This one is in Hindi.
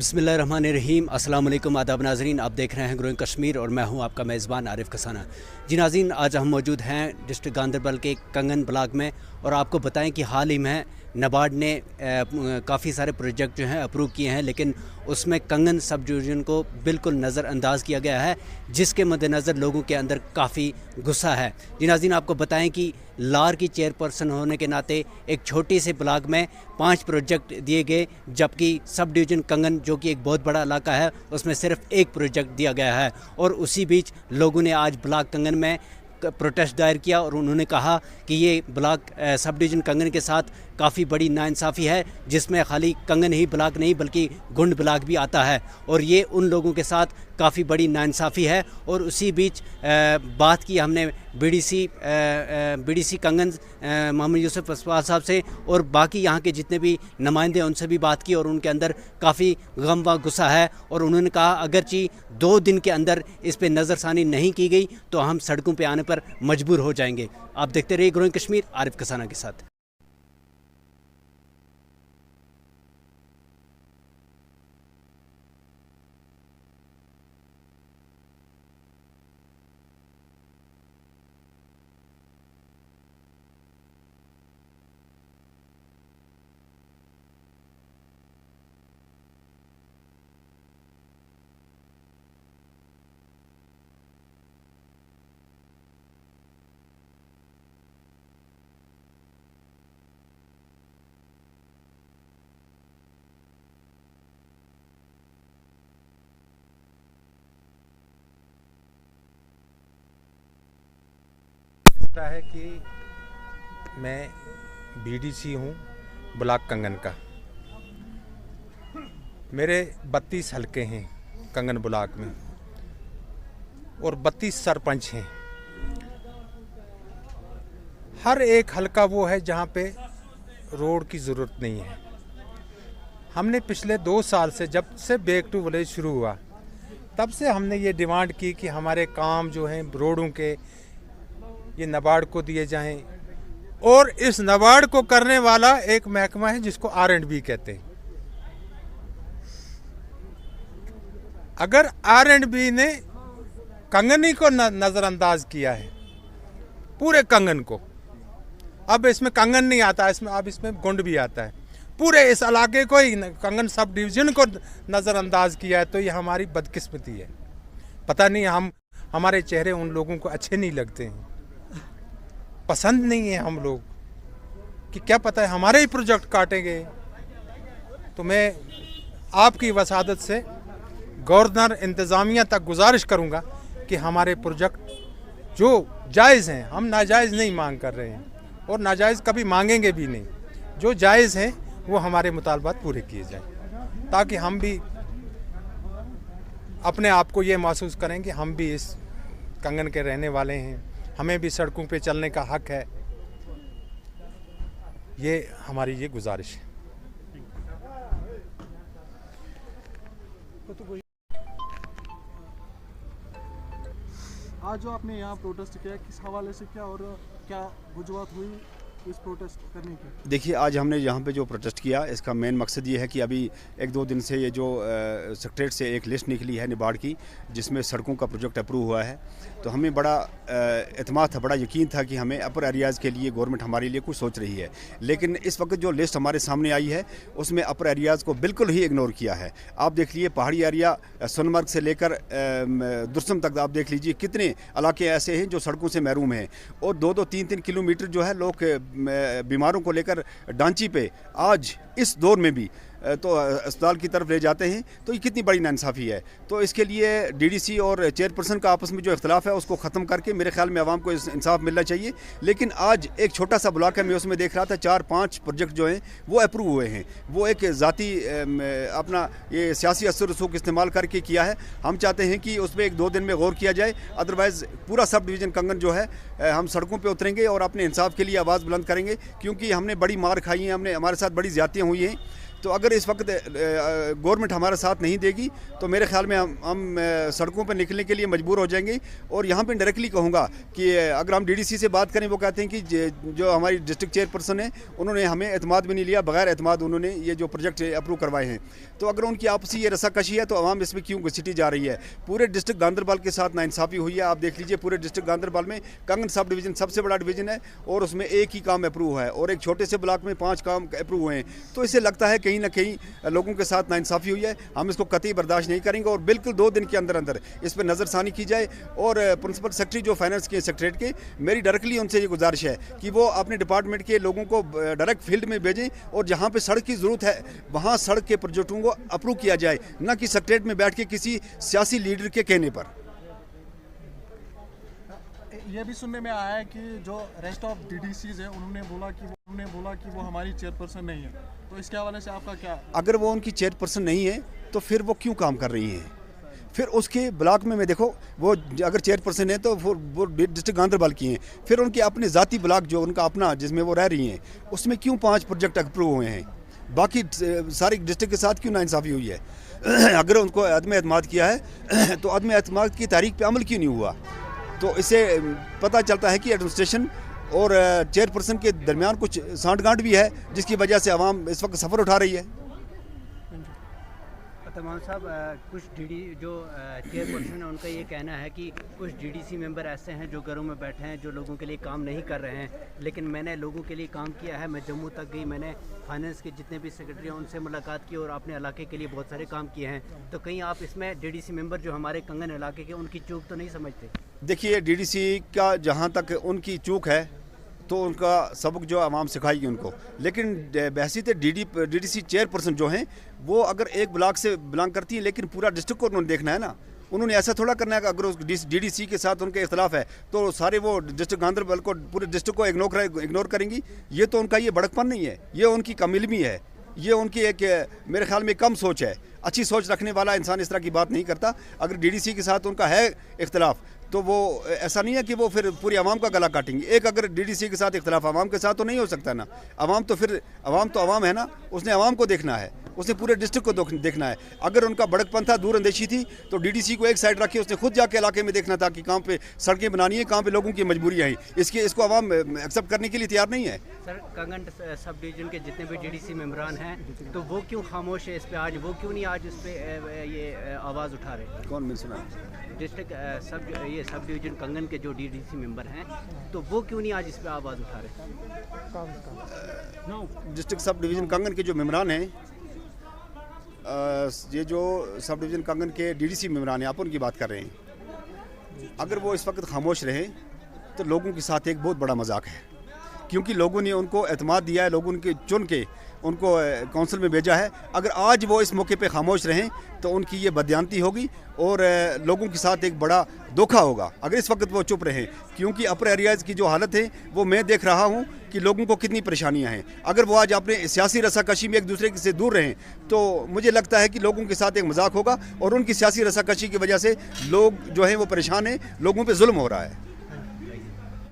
बिस्मिल्लाहिर्रहमानिर्रहीम। अस्सलाम वालेकुम, आदाब नाज़रीन। आप देख रहे हैं ग्रोइंग कश्मीर और मैं हूं आपका मेज़बान आरिफ कसाना। जी नाज़रीन, आज हम मौजूद हैं डिस्ट्रिक्ट गांदरबल के कंगन ब्लॉक में और आपको बताएं कि हाल ही में नाबार्ड ने काफ़ी सारे प्रोजेक्ट जो हैं अप्रूव किए हैं, लेकिन उसमें कंगन सब डिवीज़न को बिल्कुल नज़रअंदाज किया गया है, जिसके मद्देनज़र लोगों के अंदर काफ़ी गुस्सा है। जी नाज़रीन, आपको बताएं कि लार की चेयरपर्सन होने के नाते एक छोटी से ब्लॉक में 5 प्रोजेक्ट दिए गए, जबकि सब डिवीज़न कंगन जो कि एक बहुत बड़ा इलाका है उसमें सिर्फ एक प्रोजेक्ट दिया गया है। और उसी बीच लोगों ने आज ब्लॉक कंगन में प्रोटेस्ट दायर किया और उन्होंने कहा कि ये ब्लॉक सब डिवीज़न कंगन के साथ काफ़ी बड़ी नाइंसाफ़ी है, जिसमें खाली कंगन ही ब्लॉक नहीं बल्कि गुंड ब्लॉक भी आता है और ये उन लोगों के साथ काफ़ी बड़ी नाइंसाफ़ी है। और उसी बीच बात की हमने बीडीसी कंगन मोहम्मद यूसुफ अस्वाल साहब से और बाकी यहाँ के जितने भी नुमाइंदे उनसे भी बात की और उनके अंदर काफ़ी गम व गुस्सा है। और उन्होंने कहा अगरचे 2 दिन के अंदर इस पर नज़रसानी नहीं की गई तो हम सड़कों पर आने पर मजबूर हो जाएंगे। आप देखते रहिए ग्रोइंग कश्मीर, आरिफ कसाना के साथ। है कि मैं बीडीसी हूँ ब्लॉक कंगन का। मेरे 32 हलके हैं कंगन ब्लॉक में और 32 सरपंच हैं। हर एक हलका वो है जहाँ पे रोड की ज़रूरत नहीं है। हमने पिछले 2 साल से, जब से बैक टू विलेज शुरू हुआ, तब से हमने ये डिमांड की कि हमारे काम जो हैं रोडों के ये नाबार्ड को दिए जाएं। और इस नाबार्ड को करने वाला एक महकमा है जिसको R&B कहते हैं। अगर R&B ने कंगनी को नज़रअंदाज किया है, पूरे कंगन को, अब इसमें कंगन नहीं आता, अब इसमें गुंड भी आता है, पूरे इस इलाके को ही कंगन सब डिवीज़न को नज़रअंदाज किया है, तो ये हमारी बदकिस्मती है। पता नहीं हमारे चेहरे उन लोगों को अच्छे नहीं लगते हैं, पसंद नहीं है हम लोग, कि क्या पता है हमारे ही प्रोजेक्ट काटेंगे। तो मैं आपकी वसादत से गवर्नर इंतज़ामिया तक गुजारिश करूंगा कि हमारे प्रोजेक्ट जो जायज़ हैं, हम नाजायज़ नहीं मांग कर रहे हैं और नाजायज़ कभी मांगेंगे भी नहीं, जो जायज़ हैं वो हमारे मुतालबात पूरे किए जाएं, ताकि हम भी अपने आप को ये महसूस करें कि हम भी इस कंगन के रहने वाले हैं, हमें भी सड़कों पे चलने का हक है। ये हमारी ये गुजारिश है। आज जो आपने यहाँ प्रोटेस्ट किया, किस हवाले से किया और क्या वजूहत हुई इस प्रोटेस्ट करने की? देखिए, आज हमने यहाँ पे जो प्रोटेस्ट किया, इसका मेन मकसद ये है कि अभी 1-2 दिन से ये जो सेक्रेटरीट से एक लिस्ट निकली है नाबार्ड की, जिसमें सड़कों का प्रोजेक्ट अप्रूव हुआ है, तो हमें बड़ा एतमाद था, बड़ा यकीन था कि हमें अपर एरियाज़ के लिए गवर्नमेंट हमारे लिए कुछ सोच रही है। लेकिन इस वक्त जो लिस्ट हमारे सामने आई है उसमें अपर एरियाज़ को बिल्कुल ही इग्नोर किया है। आप देख लीजिए, पहाड़ी एरिया सोनमर्ग से लेकर दुर्सम तक आप देख लीजिए कितने इलाके ऐसे हैं जो सड़कों से महरूम हैं। और 2-2, 3-3 किलोमीटर जो है लोग बीमारों को लेकर डांची पे आज इस दौर में भी तो अस्पताल की तरफ ले जाते हैं, तो ये कितनी बड़ी नाइंसाफ़ी है। तो इसके लिए डीडीसी और चेयरपर्सन का आपस में जो इख्तलाफ है उसको ख़त्म करके मेरे ख्याल में आवाम को इंसाफ मिलना चाहिए। लेकिन आज एक छोटा सा ब्लॉक है, मैं उसमें देख रहा था 4-5 प्रोजेक्ट जो हैं वो अप्रूव हुए हैं। वो एक ज़ाती अपना ये सियासी असर रसूख इस्तेमाल करके किया है। हम चाहते हैं कि उसमें 1-2 दिन में गौर किया जाए, अदरवाइज़ पूरा सब डिवीज़न कंगन जो है हम सड़कों पर उतरेंगे और अपने इंसाफ के लिए आवाज़ बुलंद करेंगे, क्योंकि हमने बड़ी मार खाई है, हमारे साथ बड़ी ज़्यादतियाँ हुई हैं। तो अगर इस वक्त गवर्नमेंट हमारा साथ नहीं देगी तो मेरे ख्याल में हम सड़कों पर निकलने के लिए मजबूर हो जाएंगे। और यहाँ पे डायरेक्टली कहूँगा कि अगर हम डीडीसी से बात करें, वो कहते हैं कि जो हमारी डिस्ट्रिक्ट चेयरपर्सन है उन्होंने हमें एतमाद भी नहीं लिया, बगैर एतमाद उन्होंने ये जो प्रोजेक्ट अप्रूव करवाए हैं। तो अगर उनकी आपसी ये रस्साकशी है तो आवाम इसमें क्यों घसीटी जा रही है। पूरे डिस्ट्रिक्ट गांधरबल के साथ नाइंसाफ़ी हुई है। आप देख लीजिए, पूरे डिस्ट्रिक्ट गांधरबल में कंगन सब डिवीज़न सबसे बड़ा डिवीज़न है और उसमें एक ही काम अप्रूव है और एक छोटे से ब्लॉक में 5 काम अप्रूव हुए हैं। तो इससे लगता है कहीं ना कहीं लोगों के साथ नाइंसाफ़ी हुई है। हम इसको कतई बर्दाश्त नहीं करेंगे और बिल्कुल 2 दिन के अंदर अंदर इस पर नज़रसानी की जाए। और प्रिंसिपल सेक्रेटरी जो फाइनेंस के सेक्रेटरीट के, मेरी डायरेक्टली उनसे ये गुजारिश है कि वो अपने डिपार्टमेंट के लोगों को डायरेक्ट फील्ड में भेजें और जहाँ पे सड़क की ज़रूरत है वहाँ सड़क के प्रोजेक्टों को अप्रूव किया जाए, न कि सेक्रेटरीट में बैठ के किसी सियासी लीडर के कहने पर। ये भी सुनने में आया है कि जो रेस्ट ऑफ डीडीसीज है उन्होंने बोला कि वो हमारी चेयरपर्सन नहीं है। तो इसके हवाले से आपका क्या? अगर वो उनकी चेयरपर्सन नहीं है तो फिर वो क्यों काम कर रही हैं? फिर उसके ब्लॉक में देखो, वो अगर चेयरपर्सन है तो वो डिस्ट्रिक्ट गांधरबल की हैं, फिर उनके अपने ज़ाती ब्लॉक जो उनका अपना जिसमें वो रह रही हैं उसमें क्यों 5 प्रोजेक्ट अप्रूव हुए हैं? बाकी सारी डिस्ट्रिक्ट के साथ क्यों नाइंसाफ़ी हुई है? अगर उनको अदम एतमाद किया है तो अदम एतमाद की तारीख पे अमल क्यों नहीं हुआ? तो इससे पता चलता है कि एडमिनिस्ट्रेशन और चेयरपर्सन के दरमियान कुछ सांठगांठ भी है, जिसकी वजह से आवाम इस वक्त सफ़र उठा रही है। तमाम साहब, कुछ जो चेयरपर्सन है उनका ये कहना है कि कुछ डीडीसी मेंबर ऐसे हैं जो घरों में बैठे हैं, जो लोगों के लिए काम नहीं कर रहे हैं। लेकिन मैंने लोगों के लिए काम किया है। मैं जम्मू तक गई, मैंने फाइनेंस के जितने भी सेक्रेटरी हैं उनसे मुलाकात की और अपने इलाके के लिए बहुत सारे काम किए हैं। तो कहीं आप इसमें डीडीसी मेंबर जो हमारे कंगन इलाके के, उनकी चूक तो नहीं समझते? देखिए, डीडीसी का जहाँ तक उनकी चूक है तो उनका सबक जो आवाम सिखाएगी उनको, लेकिन बहसीत डीडीसी चेयरपर्सन जो हैं वो अगर एक ब्लॉक से बिलोंग करती है लेकिन पूरा डिस्ट्रिक्ट को उन्होंने देखना है ना। उन्होंने ऐसा थोड़ा करना है कि अगर उस डीडीसी के साथ उनके इख्तलाफ है तो सारे वो डिस्ट्रिक्ट गांधरबल को, पूरे डिस्ट्रिक्ट को इग्नोर करेंगी। ये तो उनका ये बड़कपन नहीं है, ये उनकी कमिलमी है, ये उनकी एक मेरे ख्याल में कम सोच है। अच्छी सोच रखने वाला इंसान इस तरह की बात नहीं करता। अगर डीडीसी के साथ उनका है इख्तलाफ तो वो ऐसा नहीं है कि वो फिर पूरी आवाम का गला काटेंगे। एक अगर डीडीसी के साथ इख्तलाफ आवाम के साथ तो नहीं हो सकता ना। आवाम तो आवाम है ना, उसने आवाम को देखना है, उसने पूरे डिस्ट्रिक्ट को देखना है। अगर उनका बड़कपन था, दूर अंदेशी थी, तो डीडीसी को एक साइड रखी, उसने खुद जाके इलाके में देखना था कि कहाँ पे सड़कें बनानी है, कहाँ पे लोगों की मजबूरियाँ हैं। इसको आवाम एक्सेप्ट करने के लिए तैयार नहीं है। सर, कंगन सब डिवीजन के जितने भी डीडीसी मेंबरान हैं तो वो क्यों खामोश है इस पे? आज वो क्यों नहीं आज इस पे ये आवाज़ उठा रहे? कौन मिल सुना? डिस्ट्रिक्ट सब डिवीजन कंगन के जो डीडीसी मेंबर हैं तो वो क्यों नहीं आज इस पे आवाज़ उठा रहे? डिस्ट्रिक्ट सब डिवीज़न कंगन के जो मेम्बरान हैं, ये जो सब डिवीज़न कंगन के डीडीसी मेम्बरान हैं, आप उनकी बात कर रहे हैं। अगर वो इस वक्त खामोश रहे तो लोगों के साथ एक बहुत बड़ा मजाक है, क्योंकि लोगों ने उनको एतमाद दिया है, लोगों ने चुन के उनको काउंसिल में भेजा है। अगर आज वो इस मौके पे खामोश रहें तो उनकी ये बदयांती होगी और लोगों के साथ एक बड़ा धोखा होगा अगर इस वक्त वो चुप रहें, क्योंकि अपर एरियाज़ की जो हालत है वो मैं देख रहा हूँ कि लोगों को कितनी परेशानियाँ हैं। अगर वो आज अपने सियासी रस्साकशी में एक दूसरे से दूर रहें तो मुझे लगता है कि लोगों के साथ एक मजाक होगा और उनकी सियासी रस्साकशी की वजह से लोग जो हैं वो परेशान हैं, लोगों पर जुल्म हो रहा है।